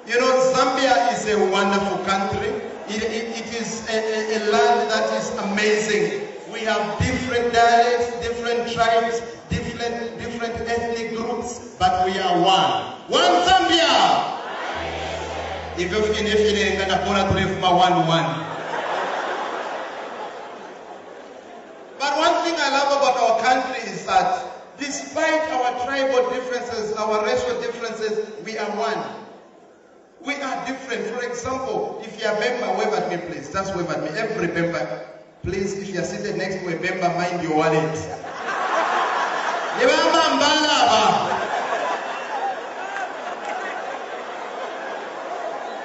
You know, Zambia is a wonderful country. It is a land that is amazing. We have different dialects, different tribes, different ethnic groups, but we are one. One Zambia! If you're feeling that I'm going to live my one. But one thing I love about our country is that despite our tribal differences, our racial differences, we are one. We are different. For example, if you are a member, wave at me please. Just wave at me. Every member, please, if you are seated next to a member, mind your wallet.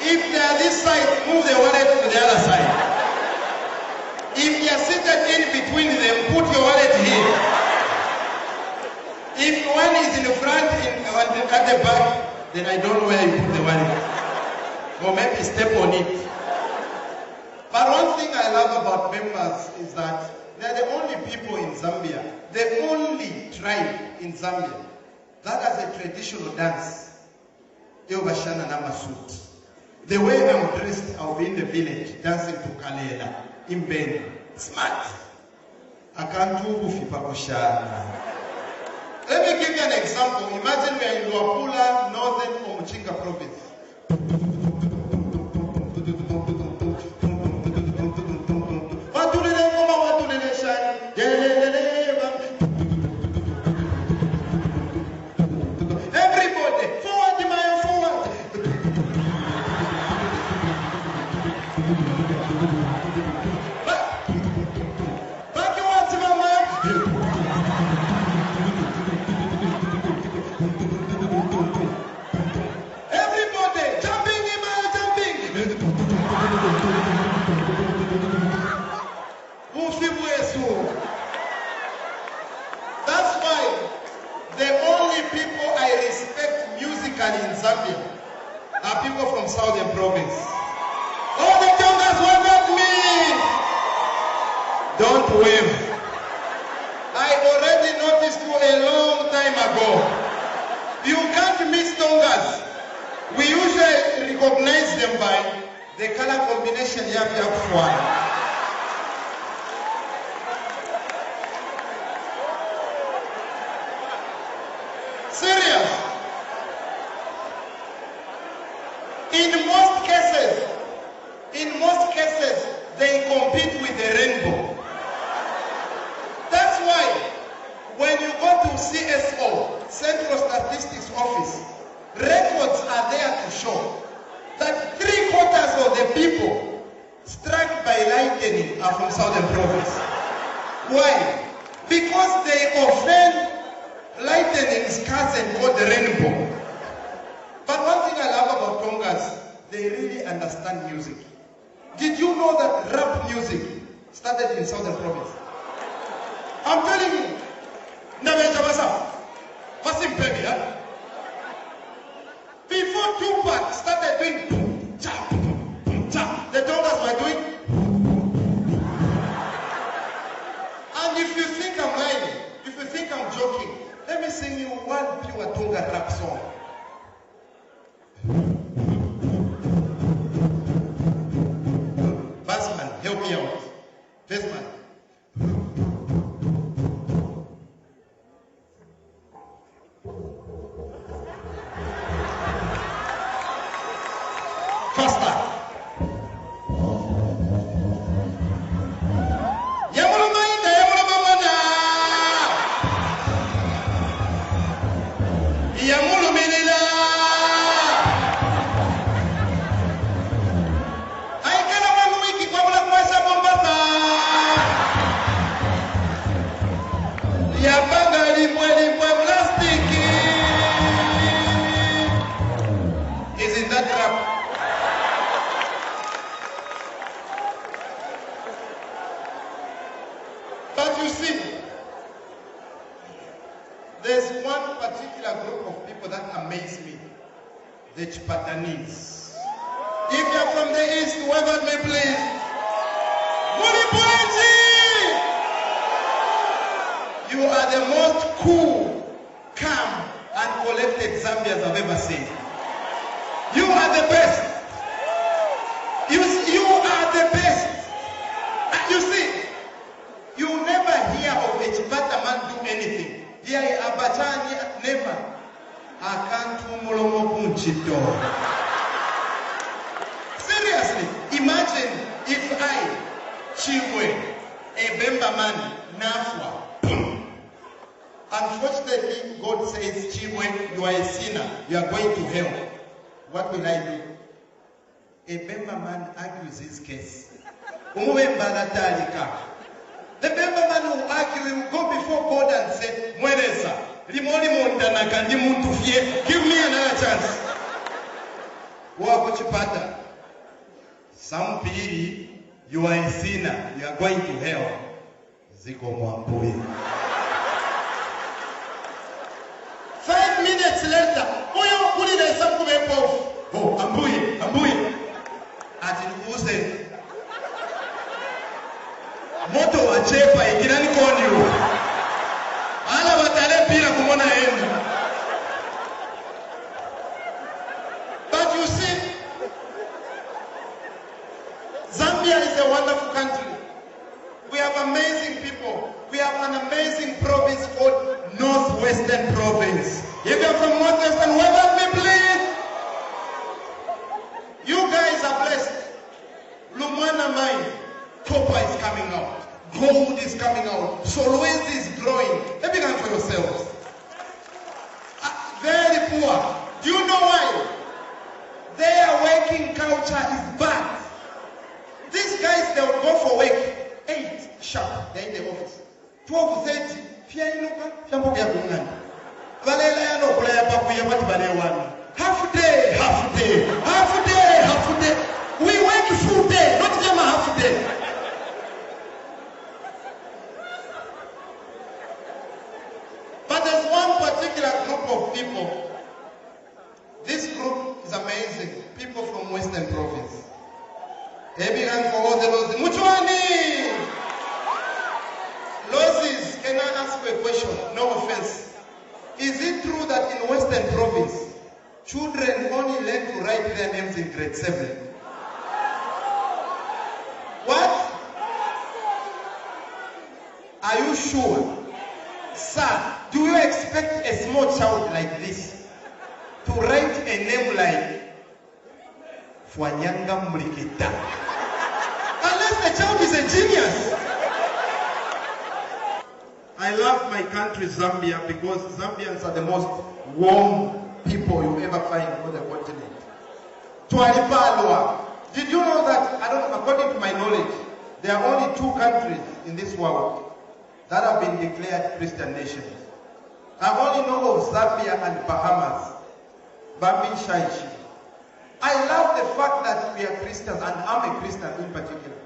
If they are this side, move the wallet to the other side. If you are seated in between them, put your wallet here. If one is in the front and at the back, then I don't know where you put the wallet. Or maybe step on it. But one thing I love about members is that they're the only people in Zambia, the only tribe in Zambia that has a traditional dance. The way I'm dressed, I'll be in the village dancing to Kalela, in Beni. Smart. I can't do Bufipakoshana. Let me give you an example. Imagine we are in Luapula, northern Omuchinga province. Everybody, forward, my forward. Backwards, mama. Everybody, jumping, jumping. That's why the only people I respect musically in Zambia are people from Southern Province. All the Tongas wave at me! Don't wave. I already noticed you a long time ago. You can't miss Tongas. We usually recognize them by the color combination yap yap fwa. Serious. In most cases, they compete with the rainbow. That's why when you go to CSO, Central Statistics Office, records are there to show that 3/4 of the people struck by lightning are from Southern Province. Why? Because they offend lightning's cousin called the rainbow. But one thing I love about Tongas, they really understand music. Did you know that rap music started in Southern Province? I'm telling you. Before Tupac started doing boom, cha, the Tongas were doing. And if you think I'm lying, if you think I'm joking, let me sing you one pure Tonga rap song. Bassman, help me out. Bassman. Faster. Isn't that rap? But you see, there's one particular group of people that amaze me. The Chpatanese. If you're from the east, wave at me please. You are the most cool, calm, and collected Zambians I've ever seen. You are the best. You are the best. You see, you never hear of a Chibata man do anything. Here, Abachani never. I can't do. Seriously, imagine if I, Chibwe, a Bemba man, Nafwa, boom. Unfortunately, God says, Chibwe, you are a sinner. You are going to hell. What will I do? A Bemba man argues his case. The Bemba man will argue, he will go before God and say, Mweneza, give me another chance. Some piri, you are a sinner, you are going to hell. Ziko Mwambui. 5 minutes later, oh, Ambuye. Ati use moto wa chepa ikirani konyo. Ala watale pira kumona enu. But you see, Zambia is a wonderful country. We have amazing people. We have an amazing province called Northwestern Province. If you're from Northwestern, welcome me please. You guys are blessed. Lumwana mine, copper is coming out. Gold is coming out. Solwezi is growing. Let me go for yourselves. Very poor. Do you know why? Their working culture is bad. These guys, they will go for work 8 sharp. They're in the office. 12:30. Half day. We work full day, not just half day. But there's one particular group of people. This group is amazing. People from Western Province. They began for all the losses. Muchwani! Losses, can I ask you a question? No offense. Is it true that in Western Province, children only learn to write their names in grade 7? What? Are you sure? Sir, do you expect a small child like this to write a name like Fwanyanga Mrikita? Unless the child is a genius. I love my country, Zambia, because Zambians are the most warm people you ever find on the continent. Tualipalwa. Did you know that, according to my knowledge, there are only 2 countries in this world that have been declared Christian nations. I only know of Zambia and Bahamas. Bambi Shaishi. I love the fact that we are Christians, and I'm a Christian in particular.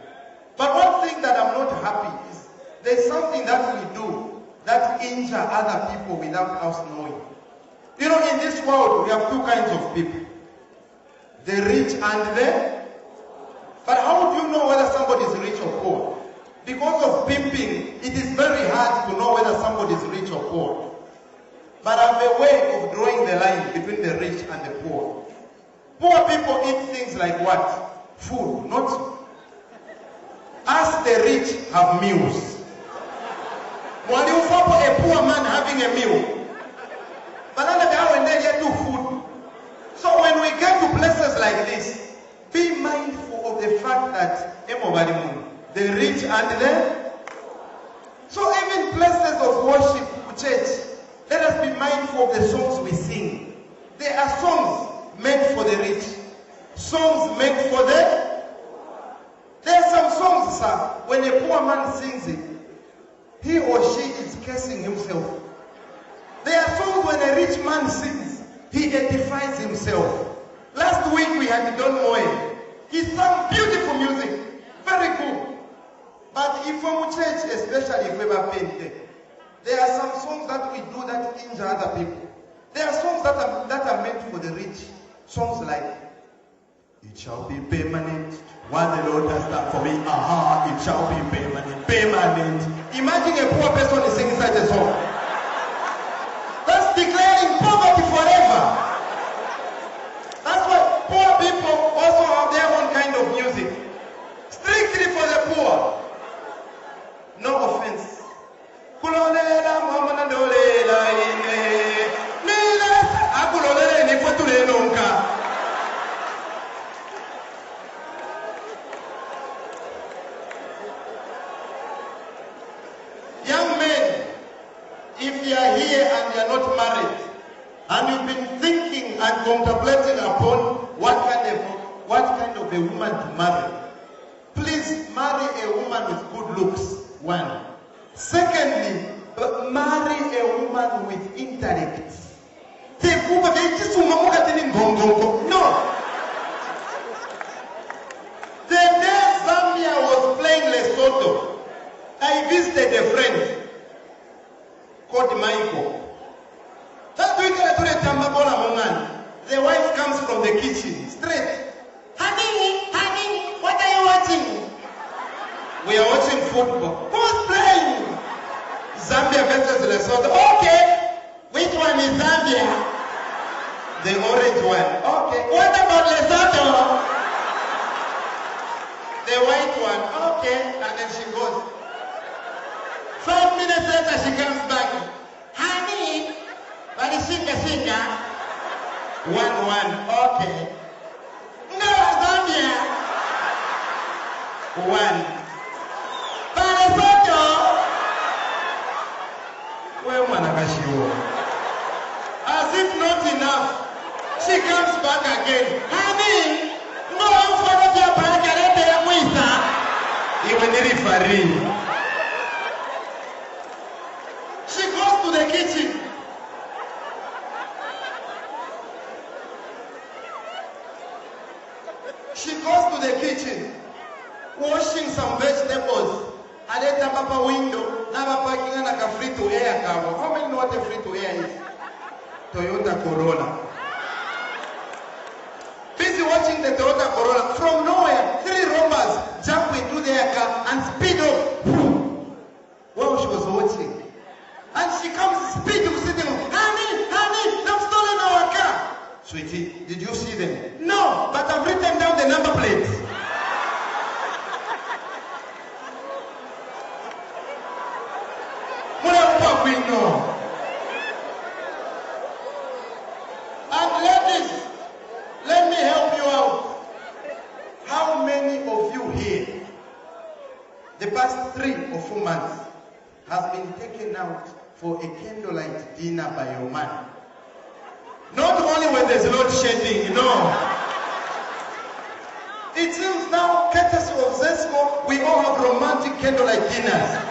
But one thing that I'm not happy is there's something that we do that injure other people without us knowing. You know, in this world, we have 2 kinds of people. The rich and the... But how do you know whether somebody is rich or poor? Because of pimping, it is very hard to know whether somebody is rich or poor. But I have a way of drawing the line between the rich and the poor. Poor people eat things like what? Food, not... As the rich have meals. While you follow a poor man having a meal, but when they get to food. So when we get to places like this, be mindful of the fact that the rich and the... So even places of worship, church, let us be mindful of the songs we sing. There are songs meant for the rich, songs meant for the... There are some songs, sir, when a poor man sings it, he or she is cursing himself. There are songs when a rich man sings, he edifies himself. Last week we had Don Moe. He sang beautiful music, very good. But if from church, especially if we ever painted, there are some songs that we do that injure other people. There are songs that are meant for the rich. Songs like, it shall be permanent. What the Lord has done for me, it shall be permanent. Permanent. Imagine a poor person is singing such a song. That's declaring poverty forever. That's why poor contemplating upon what kind of a woman to marry, please marry a woman with good looks, one. Secondly, marry a woman with intellect. No. The day Zambia was playing Lesotho, I visited a friend called Michael. The wife comes from the kitchen, straight. Honey, what are you watching? We are watching football. Who's playing? Zambia versus Lesotho. Okay. Which one is Zambia? The orange one. Okay. What about Lesotho? The white one. Okay. And then she goes. 5 minutes later she comes back. Honey, what is shika? 1-1. Okay. No, Zambia. 1. But Lesotho. Where Manakashiwo? As if not enough, she comes back again. Honey, no one follows your parakarete ya mwisa. Even the referee. She goes to the kitchen. She goes to the kitchen, washing some vegetables. And then papa window, now papa can a free to air cover. How many know what a free to air is? Toyota Corolla. Busy watching the Toyota Corolla. From nowhere, 3 robbers jump into their car and speed off. While she was watching. And she comes speeding, sitting, honey, they've stolen our car. Sweetie, did you see them? No, but I've written down the number plates. We know. And ladies, let me help you out. How many of you here, the past 3 or 4 months, has been taken out for a candlelight dinner by your man? Not only when there's load shedding, no. It seems now, courtesy of Zesco, we all have romantic candlelight dinners.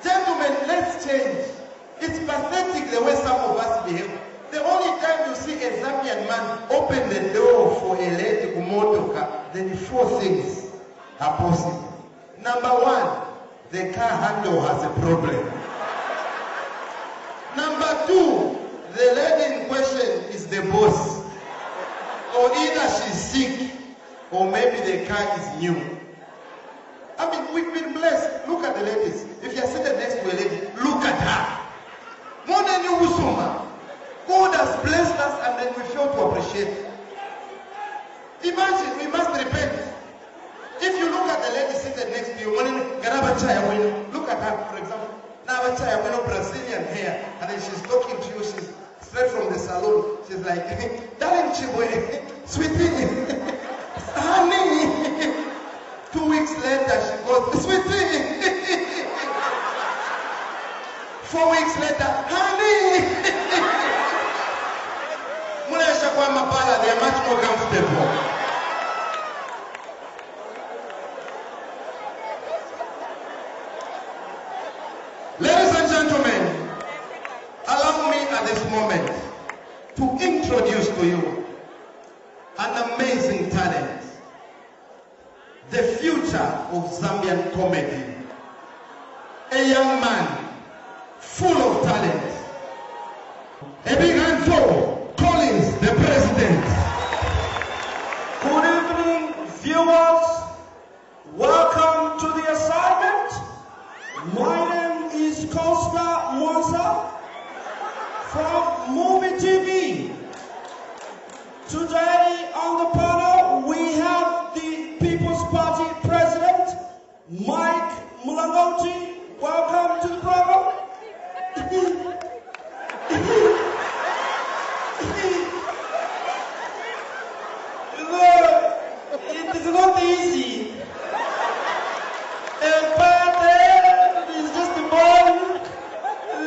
Gentlemen, let's change. It's pathetic the way some of us behave. The only time you see a Zambian man open the door for a lady kumotoka, then 4 things are possible. Number 1, the car handle has a problem. Number 2, the lady in question is the boss. Or either she's sick, or maybe the car is new. I mean, we've been blessed. Look at the ladies. If you're sitting next to a lady, look at her. More than you, Usuma. God has blessed us and then we fail to appreciate it. Imagine, we must repent. If you look at the lady sitting next to you, look at her, for example. Now, Brazilian hair, and then she's talking to you, she's straight from the salon. She's like, darling Chibwe, sweetie, honey. 2 weeks later, she goes, sweetie. 4 weeks later, honey. They are much more comfortable. Ladies and gentlemen, allow me at this moment to introduce to you an amazing talent. The future of Zambian comedy. A young man full of talent. A big hand for Collins, the president. Good evening, viewers. Welcome to the assignment. My name is Costa Mwanza from Movie TV. Today on the panel we have the People's Party President, Mike Mulungushi. Welcome to the program. It is not easy. But it is just a ball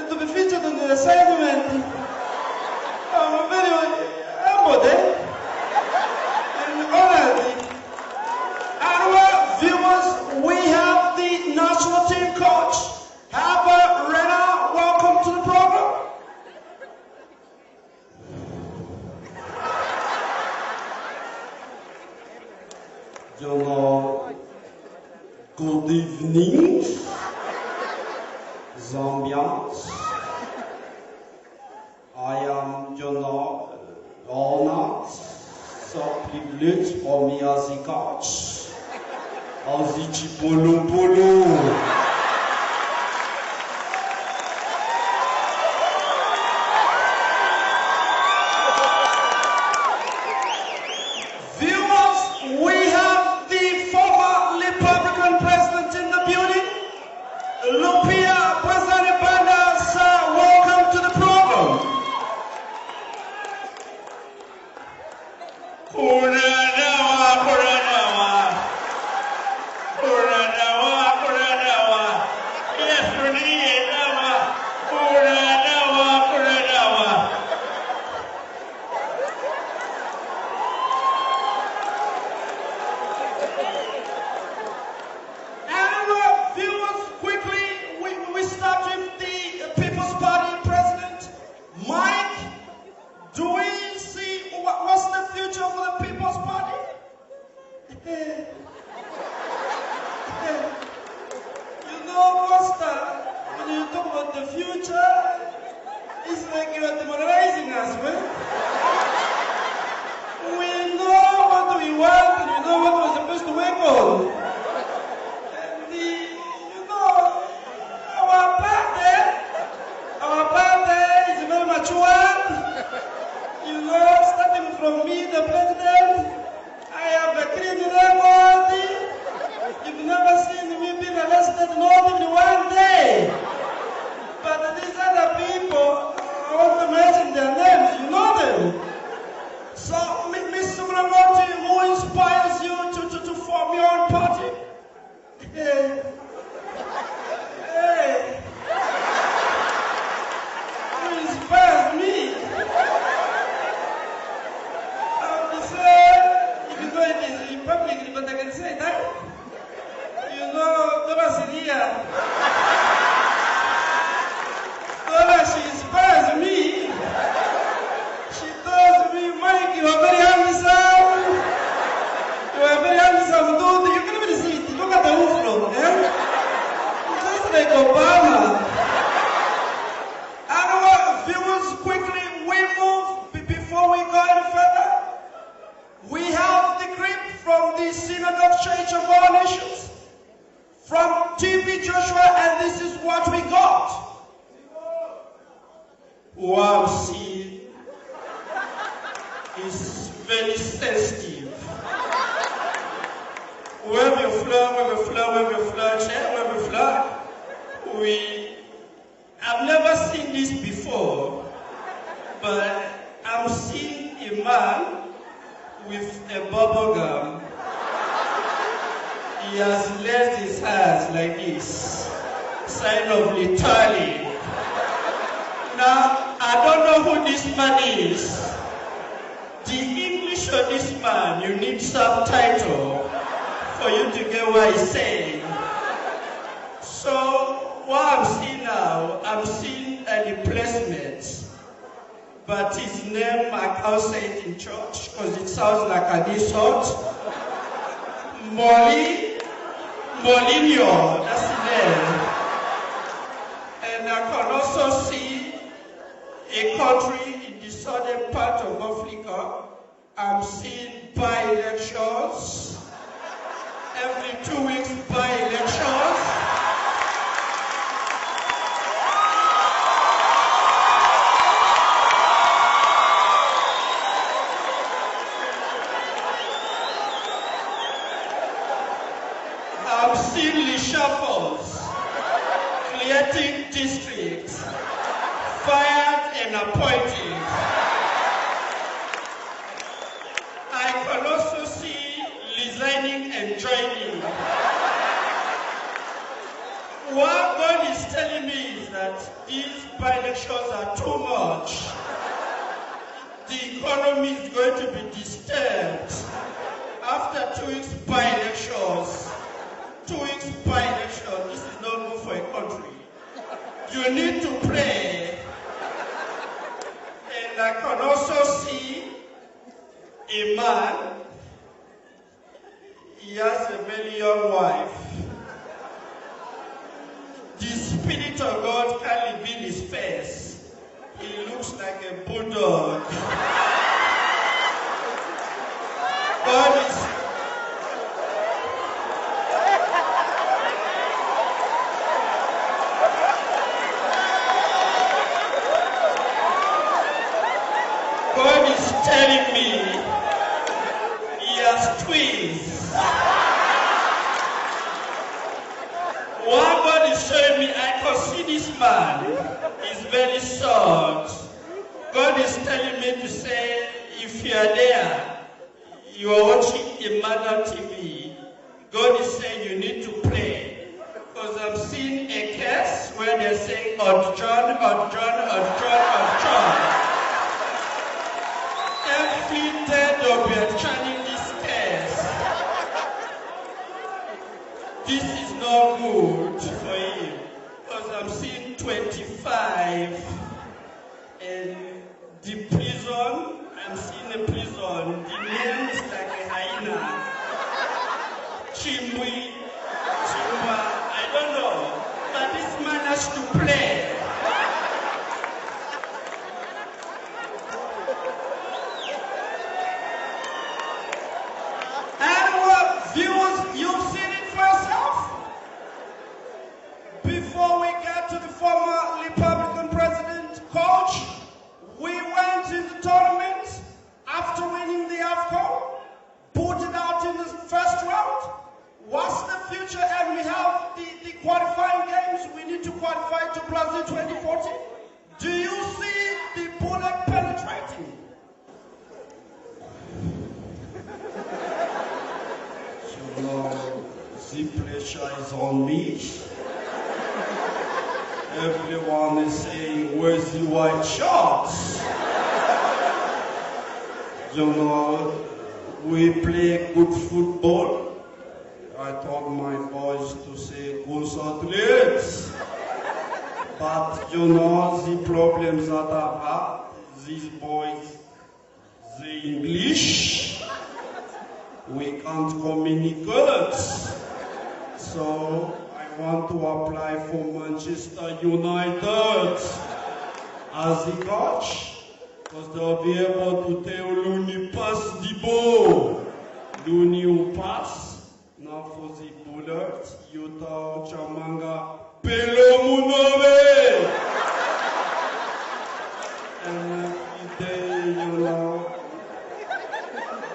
to be featured in the assignment. Anyway, Good evening, Zambians. I am honored, so privileged for me as a coach, as a Chbwe. I've never seen this before, but I'm seeing a man with a bubble gum. He has left his hands like this, sign of lethargy. Now, I don't know who this man is. The English of this man, you need subtitle for you to get what he's saying. So, what I'm seeing now, I'm seeing a replacement. But his name, I can't say it in church because it sounds like an insult. Molinho, that's the name. And I can also see a country in the southern part of Africa. I'm seeing by-elections. Every 2 weeks, by-elections. I'm seeing reshuffles, creating districts, fired and appointed. I can also see resigning and joining. What God is telling me is that these by-elections are too much. The economy is going to be disturbed. After 2 weeks by-elections, 2 weeks by-election, this is not good for a country. You need to pray. And I can also see a man, he He has a very young wife. The Spirit of God can't reveal his face. He looks like a bulldog. God is telling me he has twins. One God is showing me, I can see this man is very short. God is telling me to say, if you are there, you are watching a man on TV, God is saying you need to pray. Because I'm seeing a case where they're saying, John, John. Every day they'll be chanting this case. This is not good for him. Because I'm seeing 25 and the prison, I'm seeing a prison. The name is like a hyena. Chibwe, I don't know. But this man has to play. Viewers, you've seen it for yourself. Before we get to the former Republican president, coach, we went in the tournament after winning the AFCON, put it out in the first round. What's the future? And we have the qualifying games. We need to qualify to Brazil 2014. Do you see the bullet penetrating? The pressure is on me. Everyone is saying, where's the white shorts? You know, we play good football. I told my boys to say concentrate. But you know, the problems that I've had, these boys, the English, we can't communicate. So I want to apply for Manchester United as the coach, because they'll be able to tell Looney pass the ball. Looney will pass. Now for the bullet, Yuta Chamanga Pelo Munove. And every day, you know,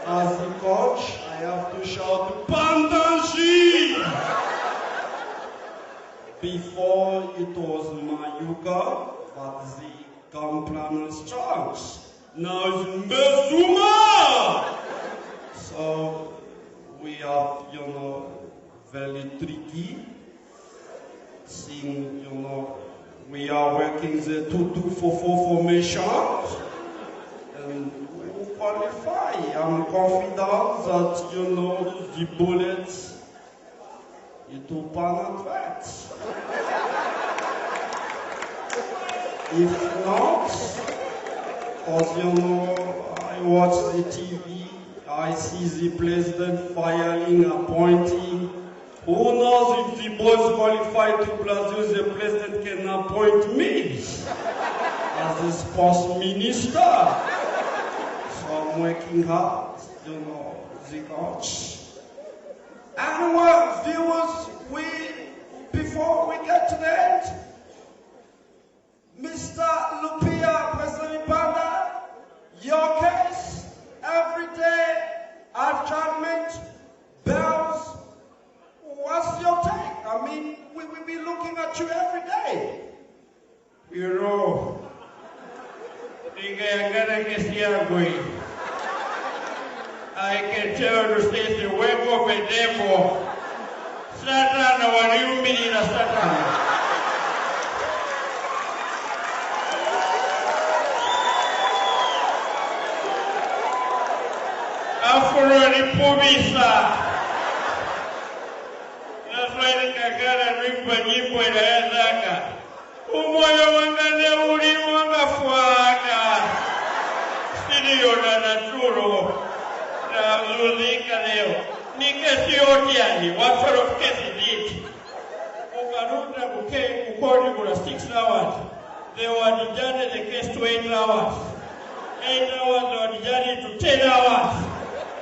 as the coach, I have to shout Pandanji. Before it was Mayuka, but the Gamplanas chance. Now it's Mbezuma. So we are, you know, very tricky. Seeing, you know, we are working the 2-2-4-4 formation. And we will qualify. I'm confident that, you know, the bullets, it will penetrate. If not, because, you know, I watch the TV, I see the president firing, appointing. Who knows if the boys qualify to Brazil, the president can appoint me as the sports minister. So I'm working hard, you know, the coach. And well, viewers, before we get to the end, Mr. Lupia, President Banda, your case, every day, adjournment, bells, what's your take? I mean, we will be looking at you every day. You know, I can tell you say the wake up a devil. Satan, what do you mean in a Satan? Afro Repubisa. That's why the Kakara ring for Chibwe and Zaka. Umoyo wangane uri wangafuaka. Studio na naturo. Leo. ni kesi yote yani. What sort of case is it? Ukaruta kukodi kuna 6 hours. They were adjourned the case to 8 hours. 8 hours they were adjourned to 10 hours.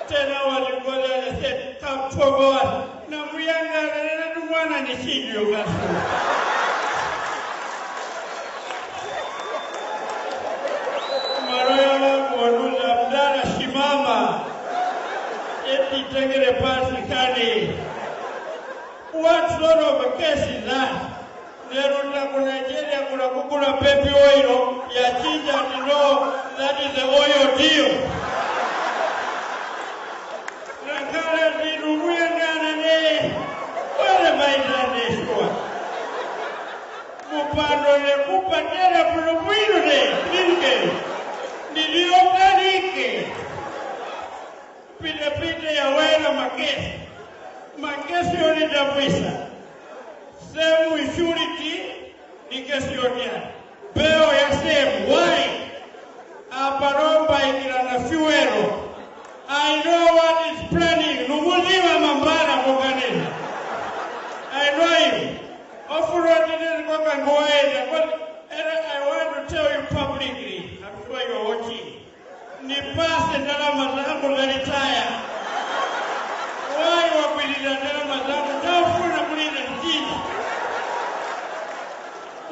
10 hours you go there and say, come forward. Na muyanga na mwana ni sijio kasi. Maroya wangu wanuza mdana shimama. Eti tegere pasi kani. What sort of a case is that? Neruta ku Nigeria kuna kukula baby oil ya chinja to know that is the oil deal. Nakala dinumuya nane. Wale maizane shua. Mupano le kupatera pulupuiru de. Nilke. Niliokanike. Pite ya wela makesi. Makesi yoni dabwisa. Same with surety, ni kesi yote. Beo ya same. Why? Aparomba ikirana fuero. I know what is planning. Numuliwa mambara kukanina. I know him. Ofuroti nini kwa kangoeza. But I want to tell you publicly. I'm sure you're watching. Ni pase ndalama zangu za retire. Why wapilida ndalama zangu? Tafuna kulina njini.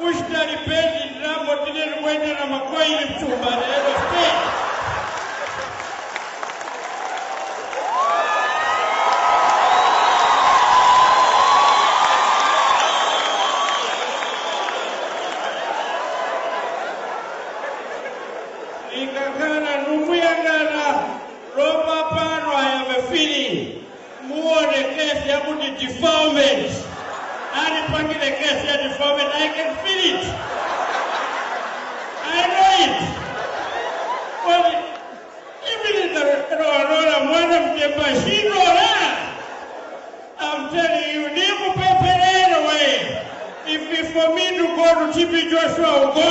Ushtari pezi ndambo tineni mwende na makwa ili mchumba na edo state. Nikakana numuyangana ropa pano I have a feeling. Muone kesi ya kuti defilement. Ani pangi the case ya defilement, I can feel it. I know it. Well, even if the Rora mwana mjemba shirora, I'm telling you, niku pepere away. If it's for me to go to Chbwe Joshua, I'll go.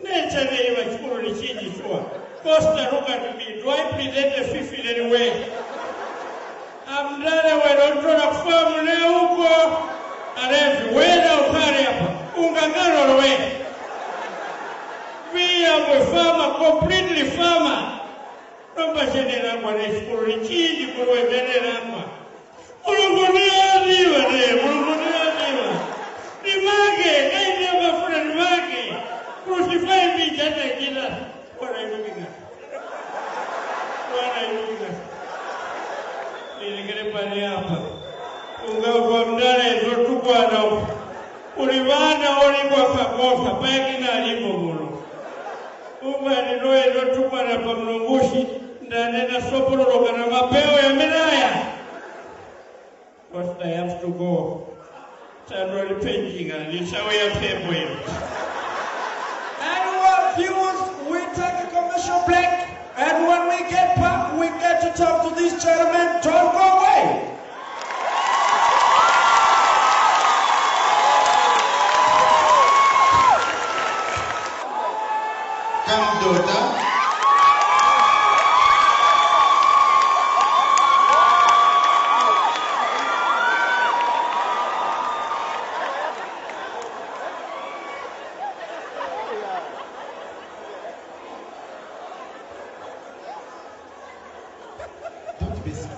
Nature name is for the Chiji Shua. Costa look at me. Do I present the fifth in any way? I'm done with Ontola farm now, and everywhere now carry up. Ungangano away. We are a farmer, completely farmer. Romba general kwa nishukuru chini kuwe general. Mulungunia diwa de, mulungunia diwa. Nimage, kaidi mafuna nimage. Crucify me jana kila. What are you looking at? What are you looking at? Nilikere pale hapa. Unga mdana zotu kwa na ulivana oli kwa kakosa peki na alipo mulo. Unga niloe zotu kwa na mulungushi ndane na soporo kana mapeo ya milaya. But I have to go. Tanwali painting and nishawe ya Chbwe. Annual viewers, we take a commercial break. And when we get back, we get to talk to these gentlemen. Don't go away. Come, daughter.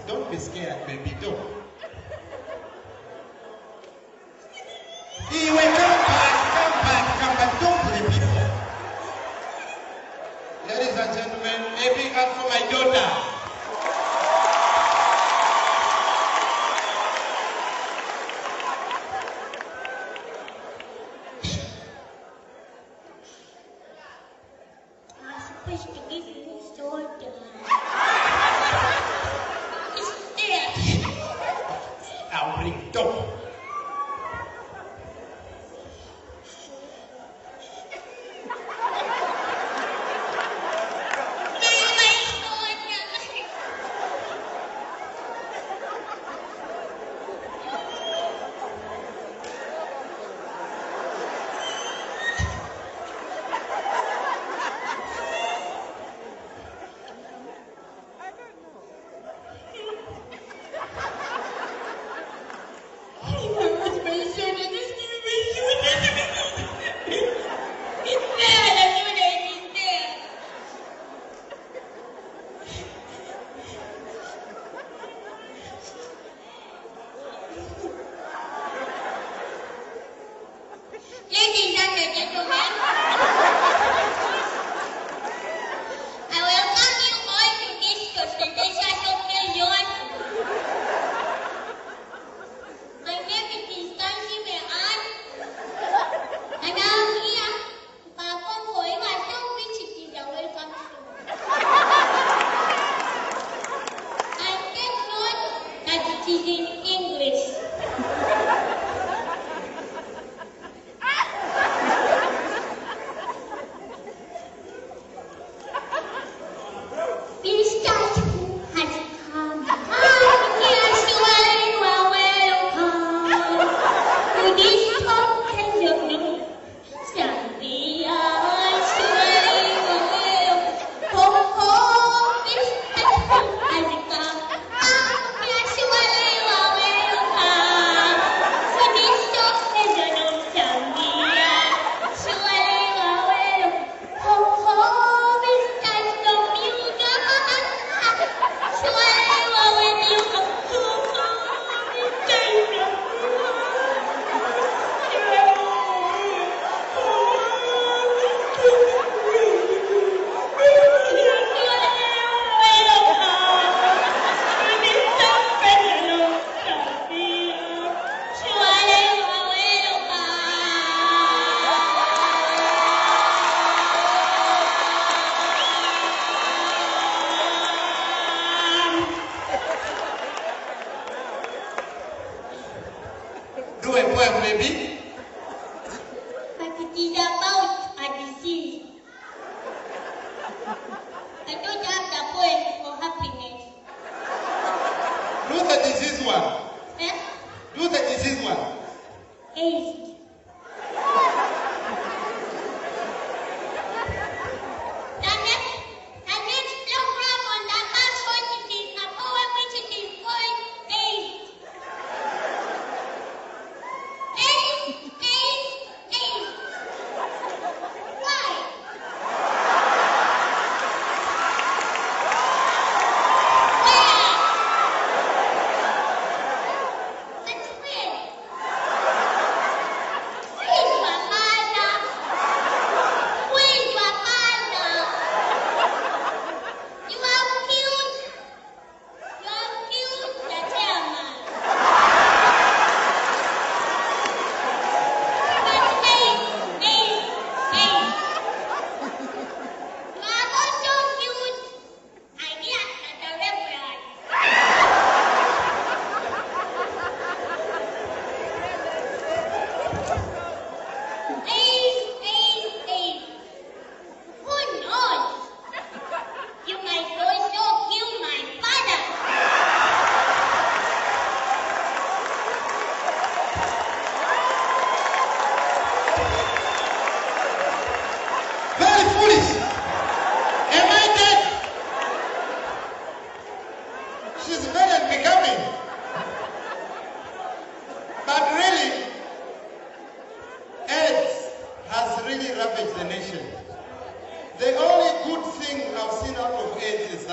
Don't be scared, baby. Don't. He will come back. Don't play people. Ladies and gentlemen, a big hand for my daughter. I'm supposed to give you this order. I'll bring dope.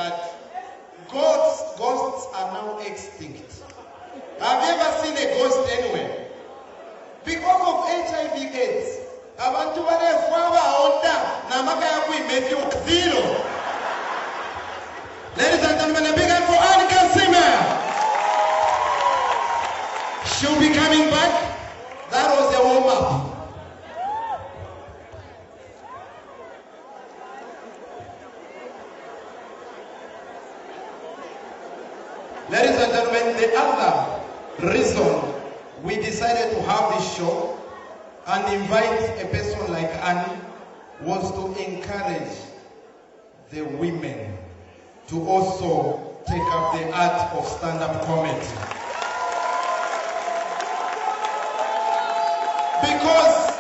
that ghosts are now extinct. Have you ever seen a ghost anywhere? Because of HIV/AIDS, abantu barefa baonda namakaya kuimefya zero. Ladies and gentlemen, a big hand for Anne Kansiime. She'll be coming back. That was a warm-up. Ladies and gentlemen, the other reason we decided to have this show and invite a person like Anne was to encourage the women to also take up the art of stand-up comedy. Because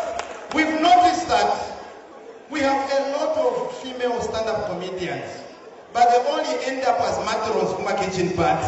we've noticed that we have a lot of female stand-up comedians, but they only end up as matrons from a kitchen party.